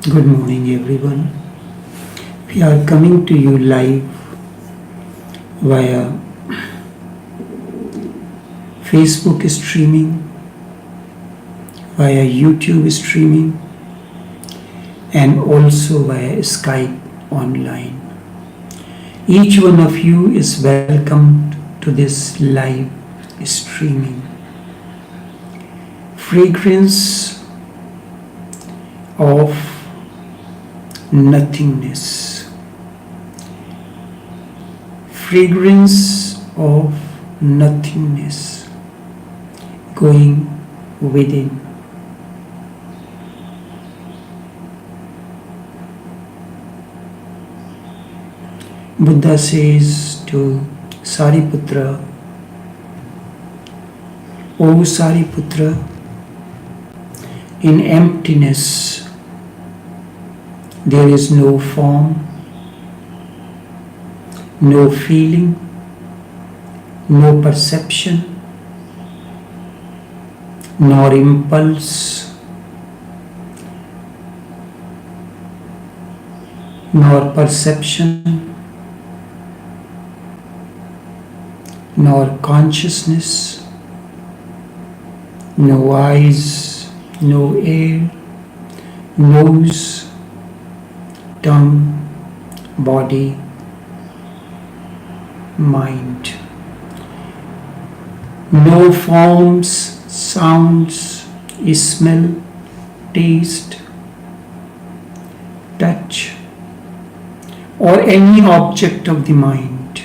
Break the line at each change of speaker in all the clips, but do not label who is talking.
Good morning, everyone. We are coming to you live via Facebook streaming, via YouTube streaming, and also via Skype online. Each one of you is welcomed to this live streaming. Fragrance of nothingness. Fragrance of nothingness going within. Buddha says to Sariputra, O Sariputra, in emptiness there is no form, no feeling, no perception, nor impulse, nor perception, nor consciousness, no eyes, no ear, nose, tongue, body, mind. No forms, sounds, smell, taste, touch, or any object of the mind.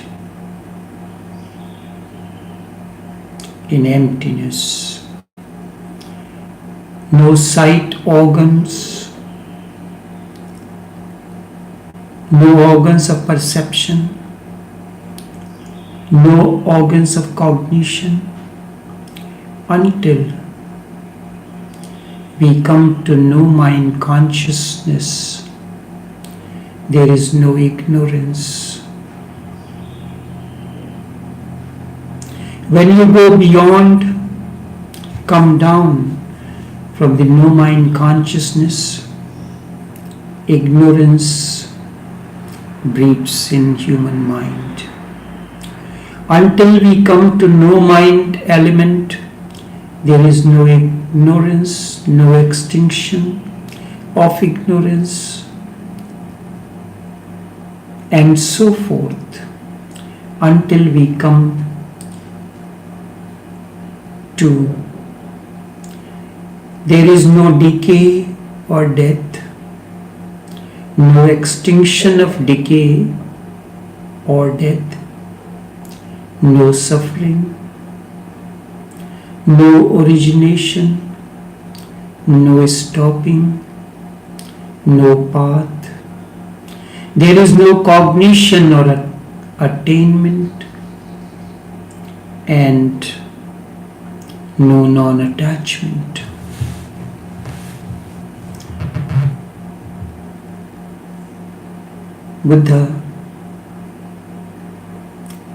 In emptiness. No sight organs, no organs of perception, no organs of cognition, until we come to know mind consciousness. There is no ignorance. When you go beyond, come down from the no mind consciousness, ignorance breeds in human mind. Until we come to no mind element, there is no ignorance, no extinction of ignorance, and so forth, until we come to there is no decay or death, no extinction of decay or death, no suffering, no origination, no stopping, no path. There is no cognition or attainment, and no non-attachment. Buddha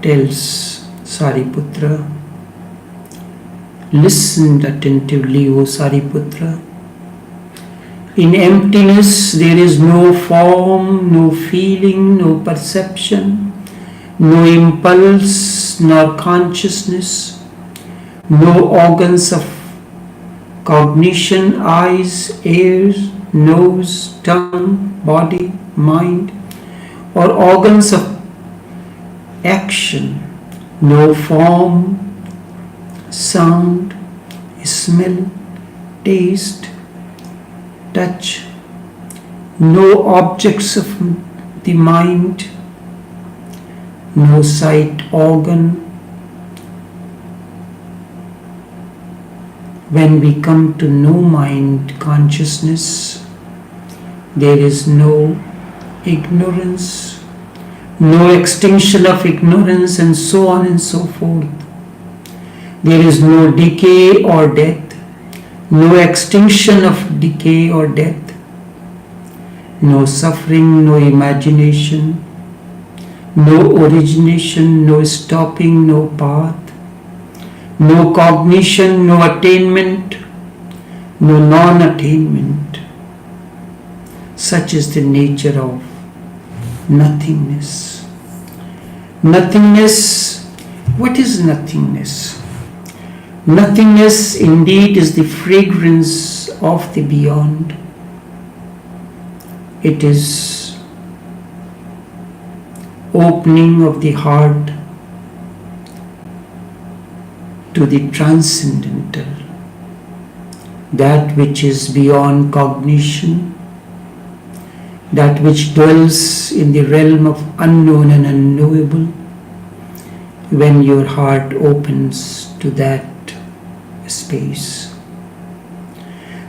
tells Sariputra, listen attentively, O Sariputra. In emptiness there is no form, no feeling, no perception, no impulse, nor consciousness, no organs of cognition, eyes, ears, nose, tongue, body, mind, or organs of action, no form, sound, smell, taste, touch, no objects of the mind, no sight organ. When we come to no mind consciousness, there is no ignorance, no extinction of ignorance, and so on and so forth. There is no decay or death, no extinction of decay or death, no suffering, no imagination, no origination, no stopping, no path, no cognition, no attainment, no non-attainment. Such is the nature of nothingness. Nothingness, what is nothingness? Nothingness indeed is the fragrance of the beyond. It is opening of the heart to the transcendental, that which is beyond cognition, that which dwells in the realm of unknown and unknowable. When your heart opens to that space,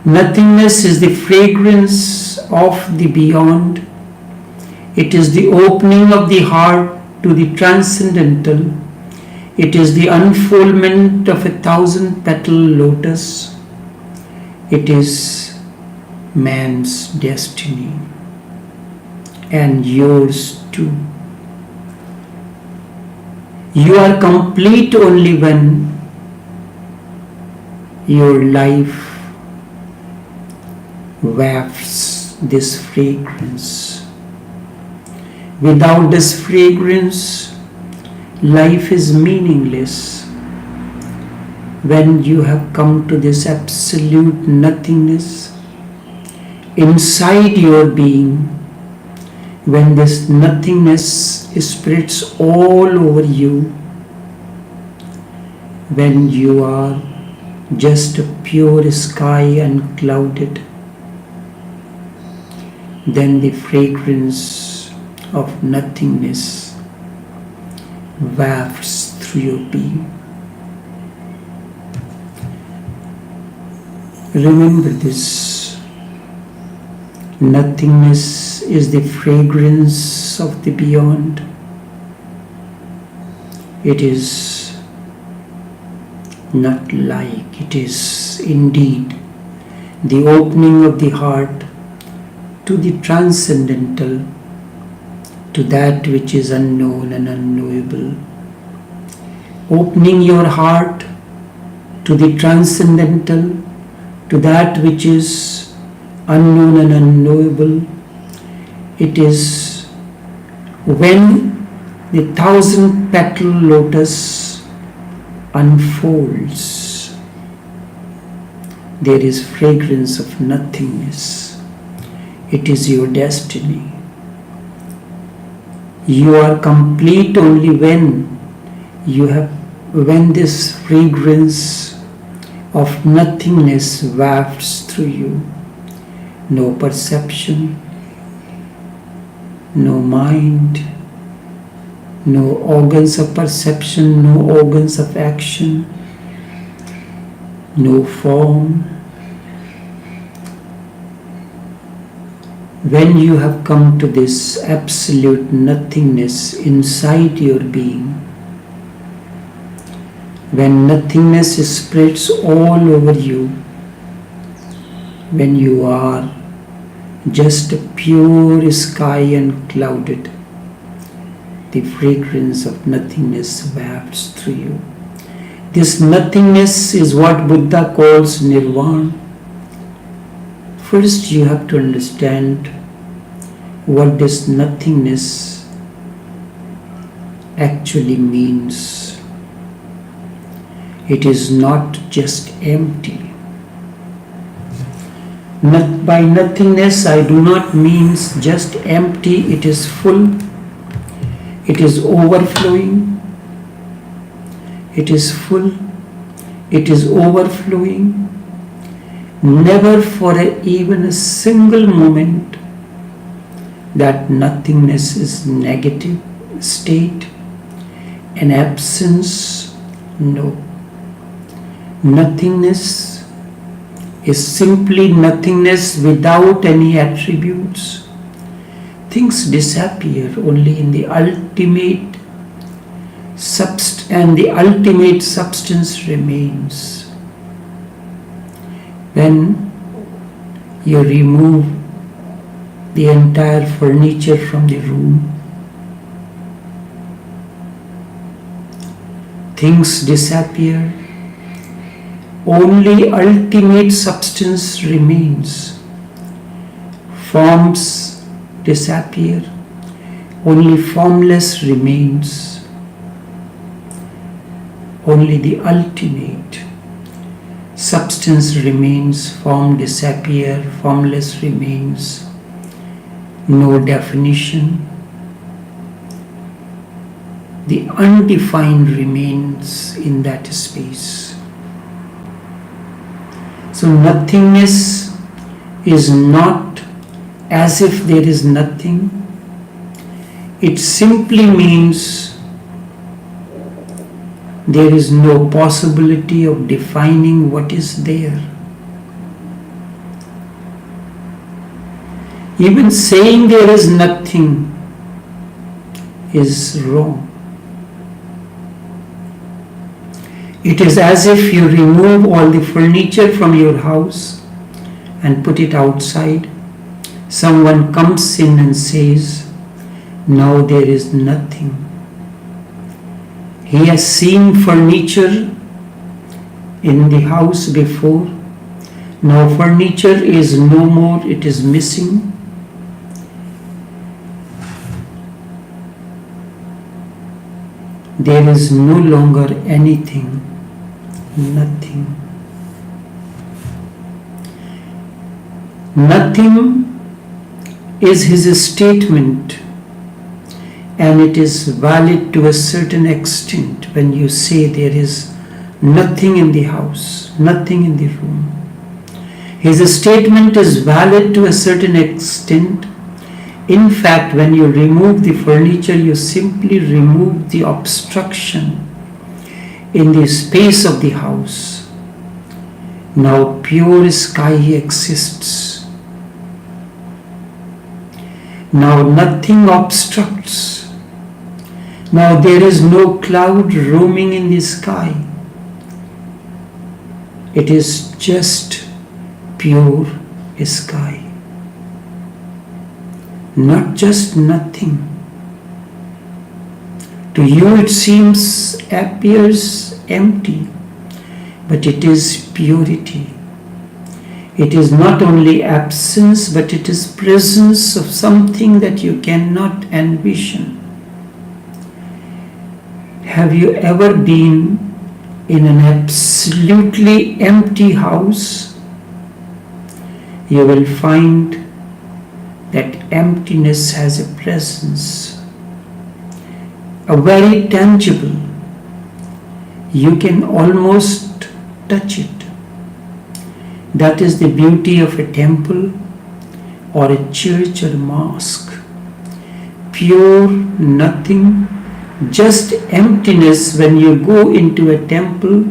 nothingness is the fragrance of the beyond. It is the opening of the heart to the transcendental. It is the unfoldment of 1,000-petal lotus. It is man's destiny, and yours too. You are complete only when your life wafts this fragrance. Without this fragrance, life is meaningless. When you have come to this absolute nothingness inside your being, when this nothingness spreads all over you, when you are just a pure sky unclouded, then the fragrance of nothingness wafts through your being. Remember this. Nothingness is the fragrance of the beyond. It is not like, it is indeed the opening of the heart to the transcendental, to that which is unknown and unknowable. Opening your heart to the transcendental, to that which is unknown and unknowable. It is when the 1,000-petal lotus unfolds, there is fragrance of nothingness. It is your destiny. You are complete only when this fragrance of nothingness wafts through you. No perception, no mind, no organs of perception, no organs of action, no form. When you have come to this absolute nothingness inside your being, when nothingness spreads all over you, when you are just a pure sky unclouded, the fragrance of nothingness wafts through you. This nothingness is what Buddha calls nirvana. First, you have to understand what this nothingness actually means. It is not just empty. By nothingness, I do not mean just empty. It is full. It is overflowing. It is full. It is overflowing. Never for even a single moment that nothingness is negative state, an absence. No. Nothingness is simply nothingness without any attributes. Things disappear only in the ultimate and the ultimate substance remains. When you remove the entire furniture from the room, things disappear, only ultimate substance remains. Forms disappear, only formless remains. Only the ultimate substance remains, form disappear, formless remains, no definition. The undefined remains in that space. So nothingness is not as if there is nothing. It simply means there is no possibility of defining what is there. Even saying there is nothing is wrong. It is as if you remove all the furniture from your house and put it outside. Someone comes in and says, "Now there is nothing." He has seen furniture in the house before. Now furniture is no more, it is missing. There is no longer anything, nothing. Nothing is his statement, and it is valid to a certain extent when you say there is nothing in the house, nothing in the room. His statement is valid to a certain extent. In fact, when you remove the furniture, you simply remove the obstruction in the space of the house. Now pure sky exists. Now nothing obstructs. Now there is no cloud roaming in the sky. It is just pure sky. Not just nothing. To you it appears empty, but it is purity. It is not only absence, but it is presence of something that you cannot envision. Have you ever been in an absolutely empty house? You will find that emptiness has a presence, a very tangible. You can almost touch it. That is the beauty of a temple or a church or a mosque. Pure nothing, just emptiness. When you go into a temple,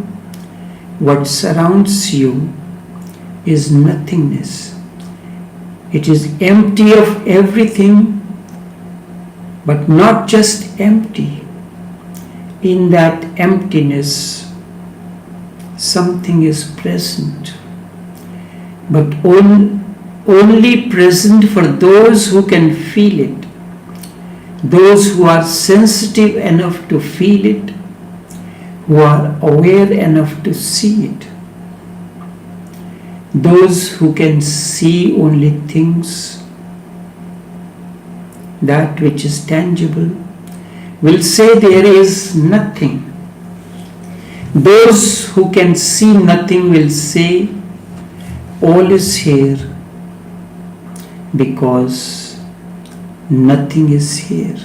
what surrounds you is nothingness. It is empty of everything, but not just empty. In that emptiness, something is present, but only present for those who can feel it, those who are sensitive enough to feel it, who are aware enough to see it. Those who can see only things, that which is tangible, will say there is nothing. Those who can see nothing will say all is here, because nothing is here.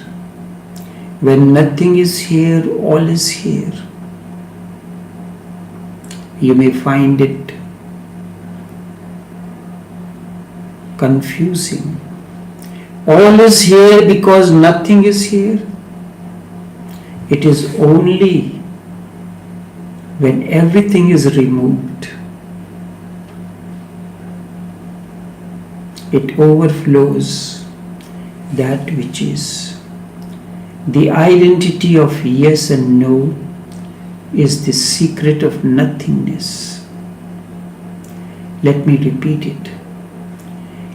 When nothing is here, all is here. You may find it confusing. All is here because nothing is here. It is only when everything is removed, it overflows that which is. The identity of yes and no is the secret of nothingness. Let me repeat it.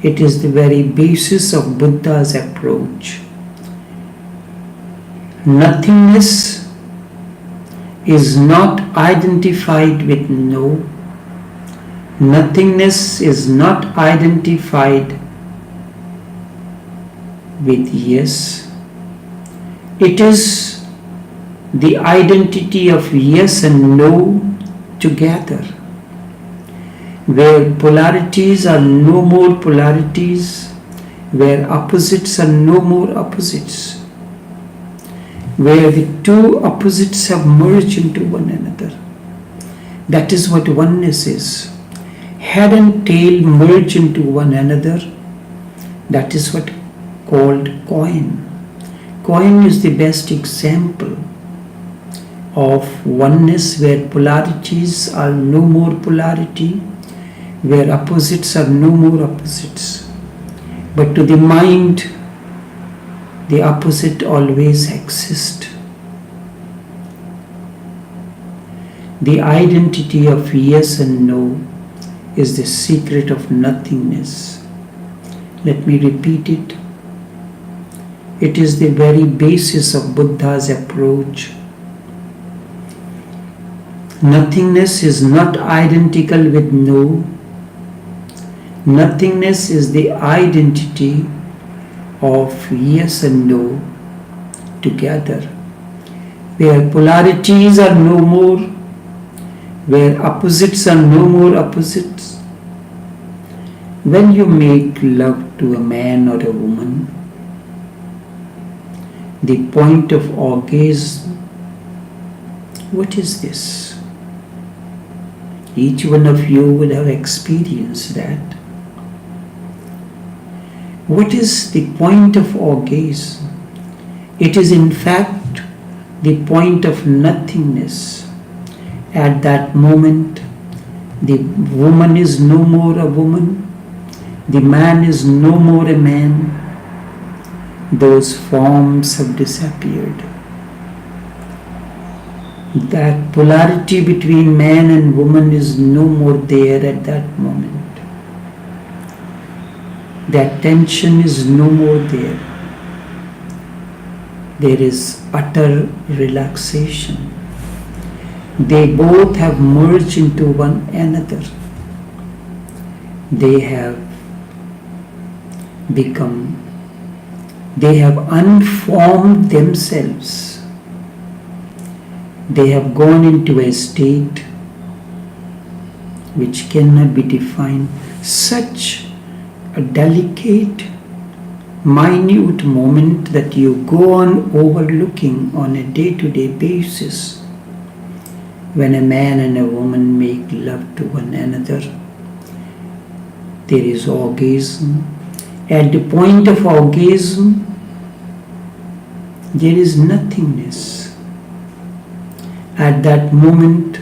It is the very basis of Buddha's approach. Nothingness is not identified with no. Nothingness is not identified with yes. It is the identity of yes and no together, where polarities are no more polarities, where opposites are no more opposites, where the two opposites have merged into one another. That is what oneness is. Head and tail merge into one another. That is what called coin. Coin is the best example of oneness, where polarities are no more polarity, where opposites are no more opposites. But to the mind, the opposite always exists. The identity of yes and no is the secret of nothingness. Let me repeat it. It is the very basis of Buddha's approach. Nothingness is not identical with no. Nothingness is the identity of yes and no together, where polarities are no more, where opposites are no more opposites. When you make love to a man or a woman, the point of orgasm, what is this? Each one of you will have experienced that. What is the point of orgasm? It is in fact the point of nothingness. At that moment, the woman is no more a woman, the man is no more a man. Those forms have disappeared. That polarity between man and woman is no more there at that moment. That tension is no more there. There is utter relaxation. They both have merged into one another. They have unformed themselves. They have gone into a state which cannot be defined. Such a delicate, minute moment that you go on overlooking on a day-to-day basis. When a man and a woman make love to one another, there is orgasm. At the point of orgasm, there is nothingness. At that moment,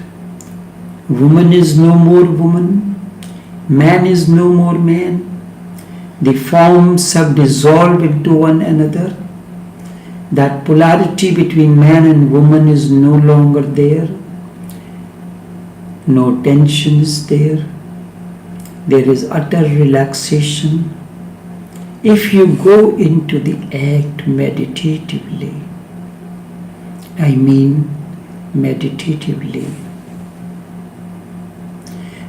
woman is no more woman, man is no more man. The forms have dissolved into one another. That polarity between man and woman is no longer there. No tension is there. There is utter relaxation. If you go into the act meditatively, I mean meditatively,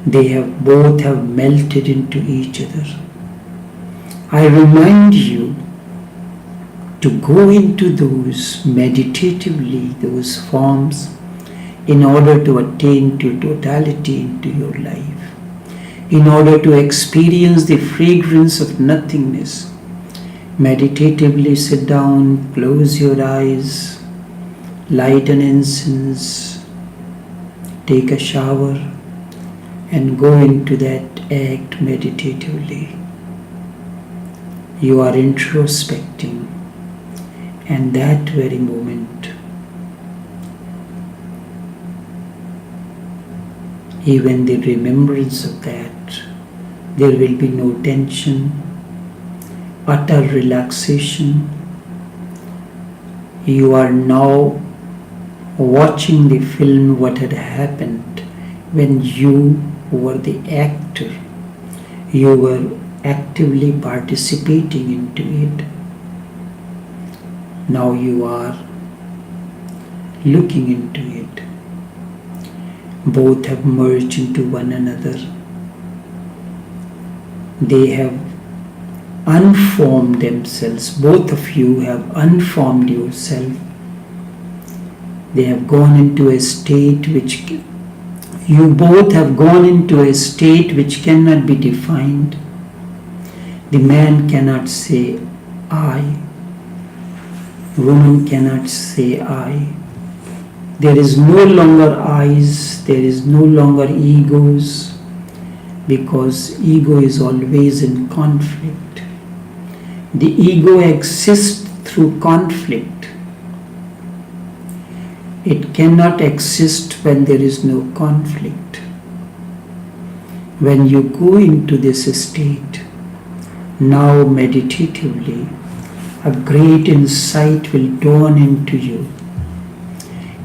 they both have melted into each other. I remind you to go into those meditatively, those forms, in order to attain to totality into your life, in order to experience the fragrance of nothingness. Meditatively sit down, close your eyes, light an incense, take a shower, and go into that act meditatively. You are introspecting, and that very moment, even the remembrance of that, there will be no tension, utter relaxation. You are now watching the film, what had happened when you were the actor. You were actively participating into it. Now you are looking into it. Both have merged into one another. They have unformed themselves. Both of you have unformed yourself. They have gone into a state which you both have gone into a state which cannot be defined. The man cannot say I. Woman cannot say I. There is no longer I's, there is no longer egos, because ego is always in conflict. The ego exists through conflict. It cannot exist when there is no conflict. When you go into this state, now meditatively, a great insight will dawn into you.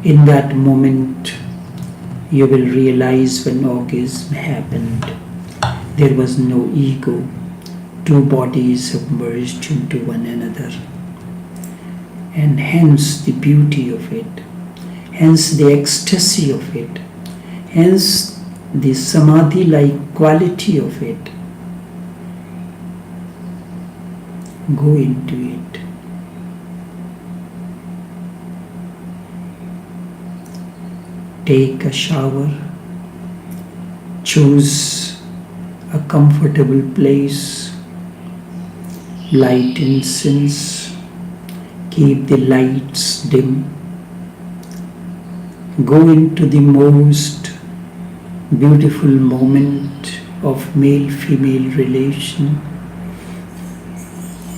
In that moment, you will realize when orgasm happened, there was no ego. Two bodies have merged into one another. And hence the beauty of it. Hence the ecstasy of it, hence the samadhi-like quality of it. Go into it. Take a shower, choose a comfortable place, light incense, keep the lights dim. Go into the most beautiful moment of male-female relation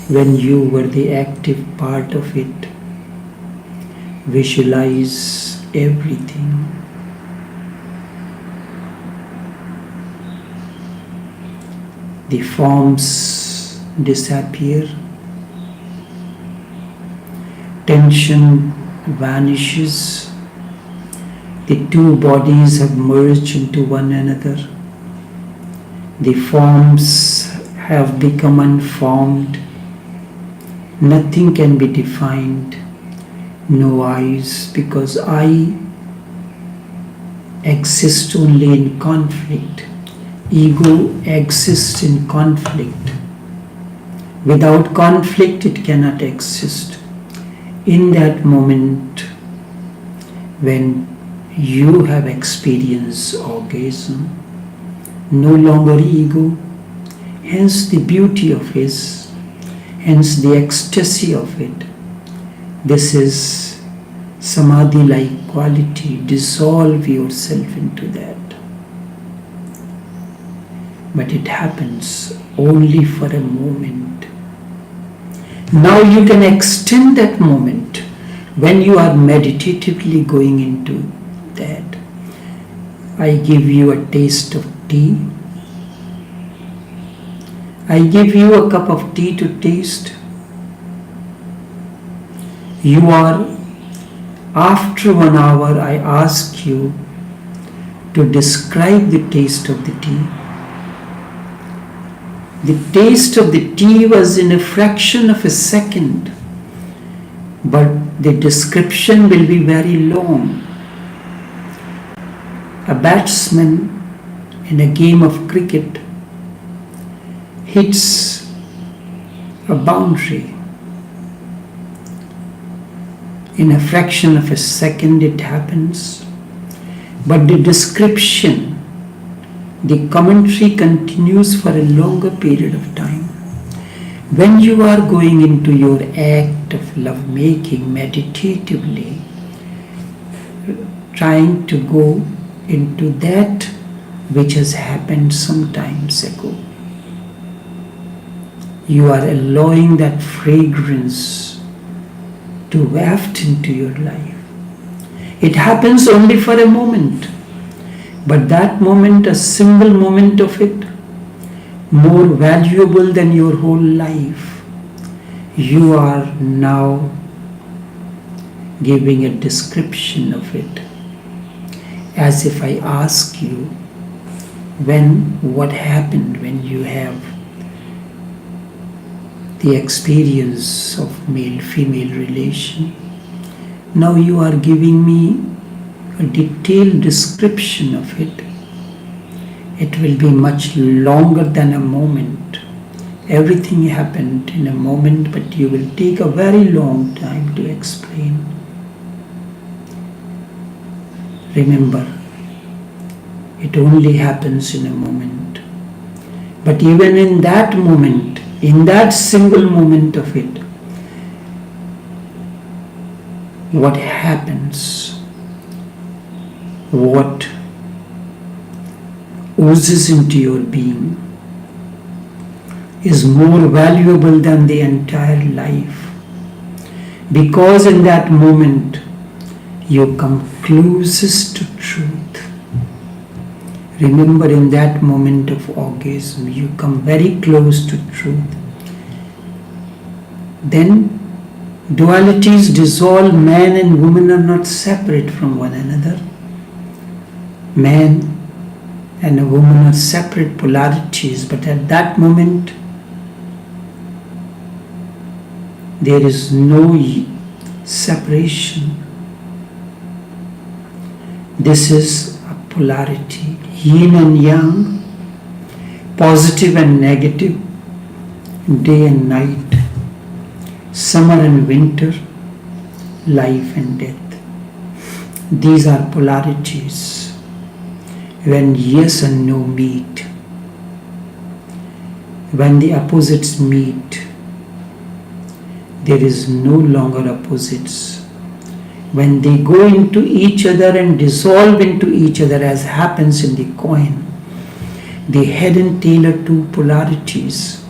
when you were the active part of it. Visualize everything. The forms disappear. Tension vanishes. The two bodies have merged into one another. The forms have become unformed. Nothing can be defined. No eyes, because I exist only in conflict. Ego exists in conflict. Without conflict, it cannot exist. In that moment, when you have experienced orgasm, no longer ego, hence the beauty of it, hence the ecstasy of it. This is samadhi-like quality. Dissolve yourself into that. But it happens only for a moment. Now you can extend that moment when you are meditatively going into that. I give you a taste of tea. I give you a cup of tea to taste. You are, after 1 hour, I ask you to describe the taste of the tea. The taste of the tea was in a fraction of a second, but the description will be very long. A batsman in a game of cricket hits a boundary. In a fraction of a second it happens, but the description, the commentary continues for a longer period of time. When you are going into your act of love-making meditatively, trying to go into that which has happened some times ago, you are allowing that fragrance to waft into your life. It happens only for a moment, but that moment, a single moment of it, more valuable than your whole life. You are now giving a description of it, as if I ask you what happened when you have the experience of male-female relation. Now you are giving me a detailed description of it. It will be much longer than a moment. Everything happened in a moment, but you will take a very long time to explain. Remember, it only happens in a moment. But even in that moment, in that single moment of it, what happens, what oozes into your being is more valuable than the entire life, because in that moment you come closest to truth. Remember, in that moment of orgasm you come very close to truth. Then dualities dissolve. Man and woman are not separate from one another. Man and a woman are separate polarities, but at that moment there is no separation. This is a polarity, yin and yang, positive and negative, day and night, summer and winter, life and death. These are polarities. When yes and no meet, when the opposites meet, there is no longer opposites. When they go into each other and dissolve into each other, as happens in the coin, the head and tail are two polarities.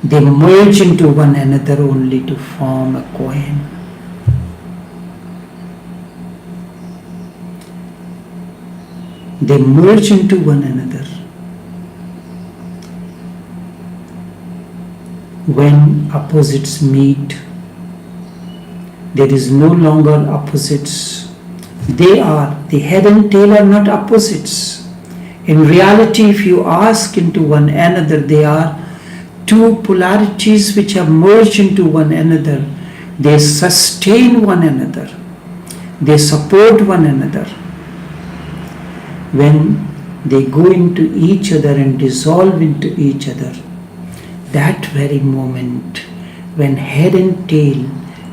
They merge into one another only to form a coin. They merge into one another. When opposites meet, there is no longer opposites. The head and tail are not opposites. In reality, if you ask into one another, they are two polarities which have merged into one another. They sustain one another. They support one another. When they go into each other and dissolve into each other, that very moment, when head and tail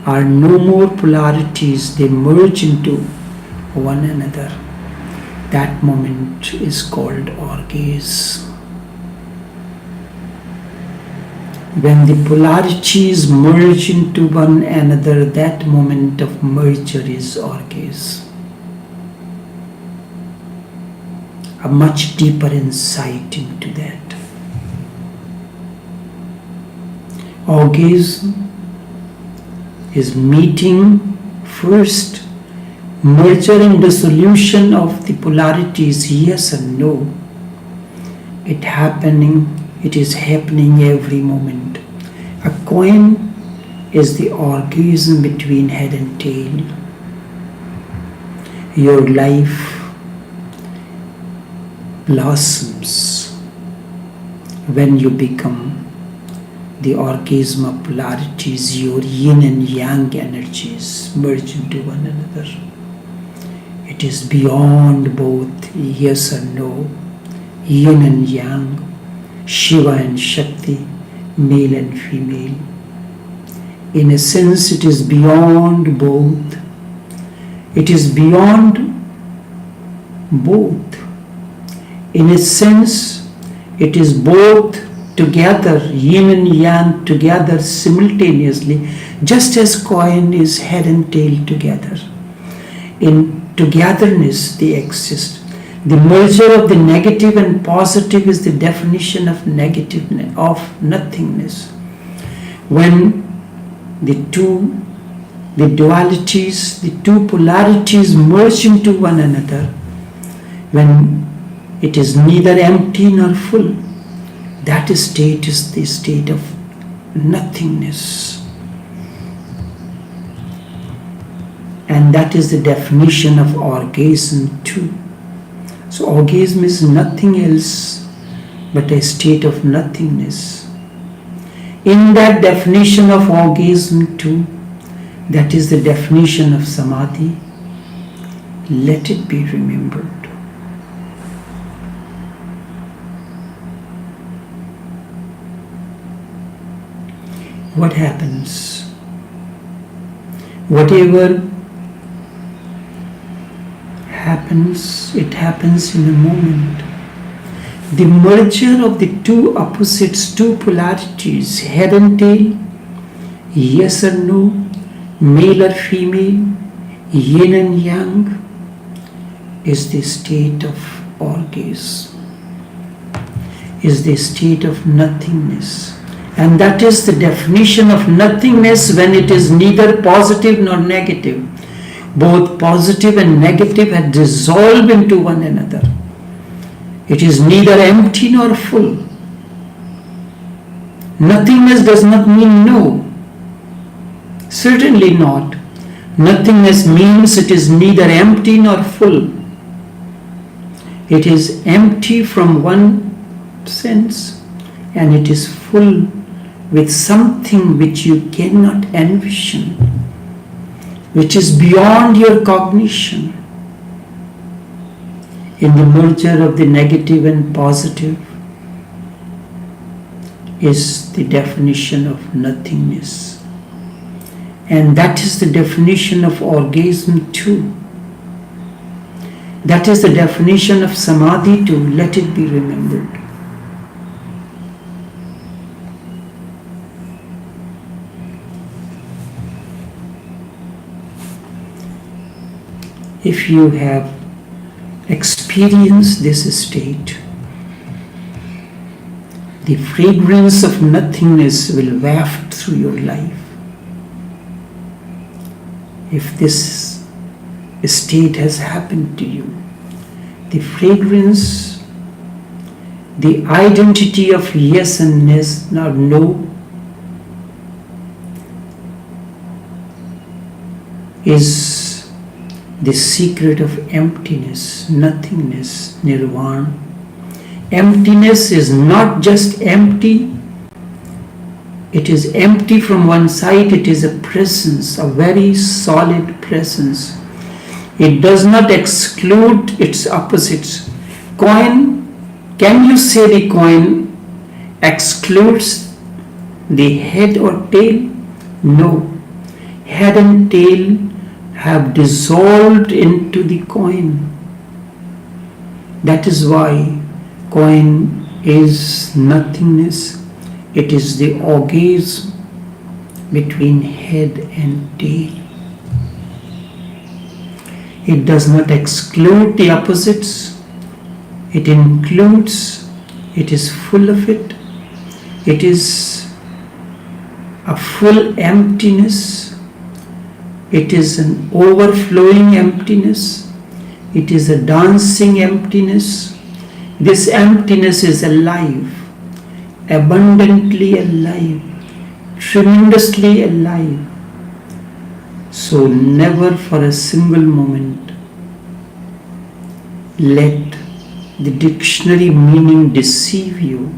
are no more polarities, they merge into one another. That moment is called orgasm. When the polarities merge into one another, that moment of merger is orgasm. A much deeper insight into that. Orgasm is meeting first, merger and dissolution of the polarities, yes and no. It is happening every moment. A coin is the orgasm between head and tail. Your life blossoms when you become the orgasm of polarities. Your yin and yang energies merge into one another. It is beyond both yes and no, yin and yang, Shiva and Shakti, male and female. In a sense, it is beyond both. It is beyond both. In a sense, it is both together, yin and yang together simultaneously, just as coin is head and tail together. In togetherness they exist. The merger of the negative and positive is the definition of negativeness, of nothingness. When the dualities, the two polarities merge into one another, when it is neither empty nor full, that state is the state of nothingness. And that is the definition of orgasm too. So orgasm is nothing else but a state of nothingness. In that definition of orgasm too, that is the definition of samadhi. Let it be remembered. what happens? Whatever happens, it happens in a moment. The merger of the two opposites, two polarities, head and tail, yes or no, male or female, yin and yang, is the state of orgasm, is the state of nothingness. And that is the definition of nothingness when it is neither positive nor negative. Both positive and negative have dissolved into one another. It is neither empty nor full. Nothingness does not mean no. Certainly not. Nothingness means it is neither empty nor full. It is empty from one sense and it is full with something which you cannot envision, which is beyond your cognition. In the merger of the negative and positive is the definition of nothingness. And that is the definition of orgasm too. That is the definition of samadhi too. Let it be remembered. If you have experienced this state, the fragrance of nothingness will waft through your life. If this state has happened to you, the fragrance, the identity of yes and no is the secret of emptiness, nothingness, nirvana. Emptiness is not just empty, it is empty from one side, it is a presence, a very solid presence. It does not exclude its opposites. Coin, can you say the coin excludes the head or tail? No. Head and tail have dissolved into the coin. That is why coin is nothingness. It is the orgasm between head and tail. It does not exclude the opposites. It includes, it is full of it. It is a full emptiness. It is an overflowing emptiness. It is a dancing emptiness. This emptiness is alive, abundantly alive, tremendously alive. So never for a single moment let the dictionary meaning deceive you.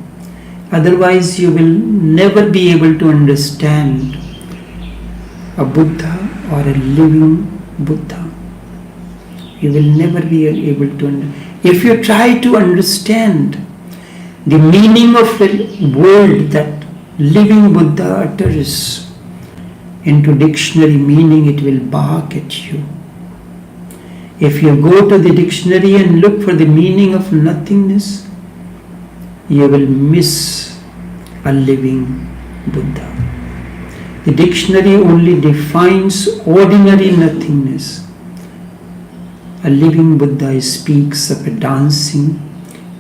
Otherwise you will never be able to understand a Buddha or a living Buddha. You will never be able to understand. If you try to understand the meaning of the word that living Buddha utters into dictionary meaning, it will bark at you. If you go to the dictionary and look for the meaning of nothingness, you will miss a living Buddha. The dictionary only defines ordinary nothingness. A living Buddha speaks of a dancing,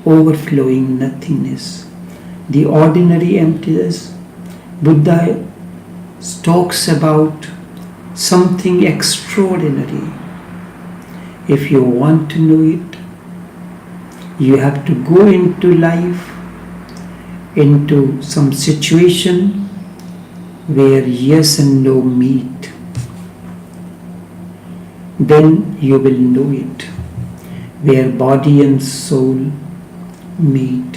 overflowing nothingness. The ordinary emptiness, Buddha talks about something extraordinary. If you want to know it, you have to go into life, into some situation where yes and no meet. Then you will know it. Where body and soul meet,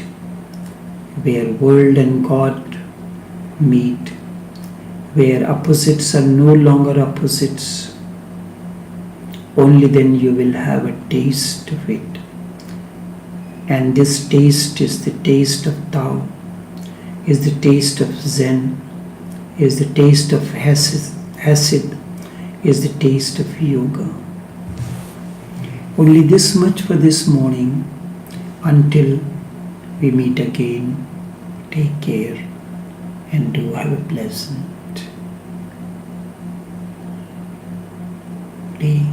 where world and God meet, where opposites are no longer opposites. Only then you will have a taste of it. And this taste is the taste of Tao, is the taste of Zen, is the taste of acid is the taste of yoga. Only this much for this morning. Until we meet again, take care and do have a pleasant day.